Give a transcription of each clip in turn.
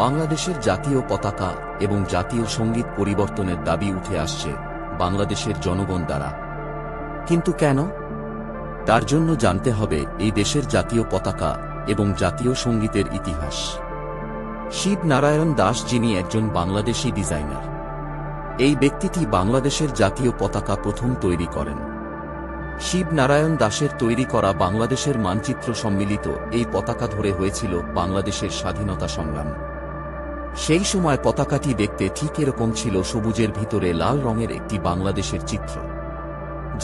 বাংলাদেশের জাতীয় পতাকা এবং জাতীয় সঙ্গীত পরিবর্তনের দাবি উঠে আসছে বাংলাদেশের জনগণ দ্বারা। কিন্তু কেন? তার জন্য জানতে হবে এই দেশের জাতীয় পতাকা এবং জাতীয় সঙ্গীতের ইতিহাস। শিব নারায়ণ দাস, যিনি একজন বাংলাদেশী ডিজাইনার, এই ব্যক্তিটি বাংলাদেশের জাতীয় পতাকা প্রথম তৈরি করেন। শিব নারায়ণ দাসের তৈরি করা বাংলাদেশের মানচিত্র সম্মিলিত এই পতাকা ধরে হয়েছিল বাংলাদেশের স্বাধীনতা সংগ্রাম। সেই সময় পতাকাটি দেখতে ঠিক এরকম ছিল, সবুজের ভিতরে লাল রঙের একটি বাংলাদেশের চিত্র,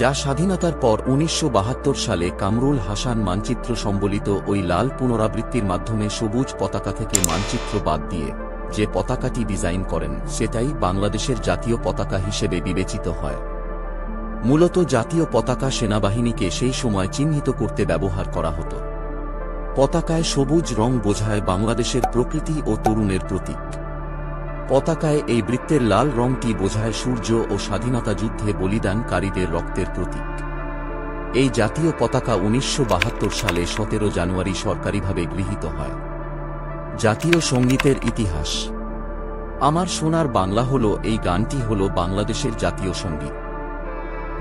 যা স্বাধীনতার পর ১৯৭২ সালে কামরুল হাসান মানচিত্র সম্বলিত ওই লাল পুনরাবৃত্তির মাধ্যমে সবুজ পতাকা থেকে মানচিত্র বাদ দিয়ে যে পতাকাটি ডিজাইন করেন, সেটাই বাংলাদেশের জাতীয় পতাকা হিসেবে বিবেচিত হয়। মূলত জাতীয় পতাকা সেনাবাহিনীকে সেই সময় চিহ্নিত করতে ব্যবহার করা হতো। পতাকায় সবুজ রং বোঝায় বাংলাদেশের প্রকৃতি ও তরুণের প্রতীক। পতাকায় এই বৃত্তের লাল রংটি বোঝায় সূর্য ও স্বাধীনতা যুদ্ধে বলিদানকারীদের রক্তের প্রতীক। এই জাতীয় পতাকা ১৯৭২ সালে ১৭ জানুয়ারি সরকারিভাবে গৃহীত হয়। জাতীয় সঙ্গীতের ইতিহাস। আমার সোনার বাংলা হল, এই গানটি হল বাংলাদেশের জাতীয় সঙ্গীত,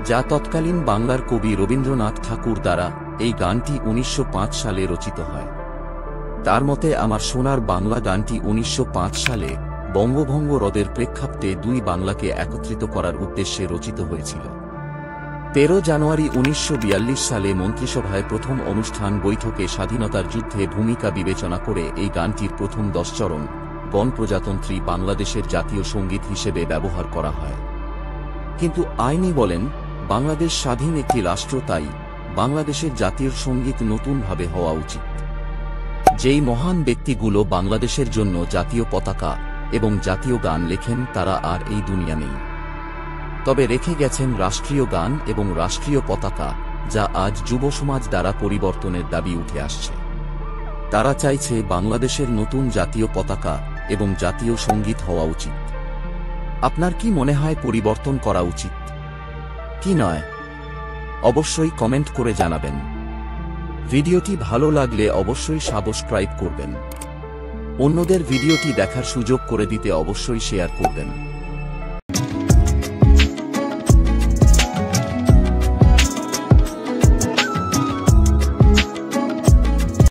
যা তৎকালীন বাংলার কবি রবীন্দ্রনাথ ঠাকুর দ্বারা এই গানটি ১৯০৫ সালে রচিত হয়। তার মতে আমার সোনার বাংলা গানটি ১৯০৫ সালে বঙ্গভঙ্গ রদের প্রেক্ষাপটে দুই বাংলাকে একত্রিত করার উদ্দেশ্যে রচিত হয়েছিল। ১৩ জানুয়ারি ১৯৪২ সালে মন্ত্রিসভায় প্রথম অনুষ্ঠান বৈঠকে স্বাধীনতার যুদ্ধে ভূমিকা বিবেচনা করে এই গানটির প্রথম ১০ চরণ গণপ্রজাতন্ত্রী বাংলাদেশের জাতীয় সঙ্গীত হিসেবে ব্যবহার করা হয়। কিন্তু আইনি বলেন, বাংলাদেশ স্বাধীন একটি রাষ্ট্র, তাই বাংলাদেশের জাতীয় সঙ্গীত নতুনভাবে হওয়া উচিত। যেই মহান ব্যক্তিগুলো বাংলাদেশের জন্য জাতীয় পতাকা এবং জাতীয় গান লেখেন, তারা আর এই দুনিয়া নেই, তবে রেখে গেছেন রাষ্ট্রীয় গান এবং রাষ্ট্রীয় পতাকা, যা আজ যুব সমাজ দ্বারা পরিবর্তনের দাবি উঠে আসছে। তারা চাইছে বাংলাদেশের নতুন জাতীয় পতাকা এবং জাতীয় সঙ্গীত হওয়া উচিত। আপনার কি মনে হয় পরিবর্তন করা উচিত কি নয়? অবশ্যই কমেন্ট করে জানাবেন। ভিডিওটি ভালো লাগলে অবশ্যই সাবস্ক্রাইব করবেন। অন্যদের ভিডিওটি দেখার সুযোগ করে দিতে অবশ্যই শেয়ার করবেন।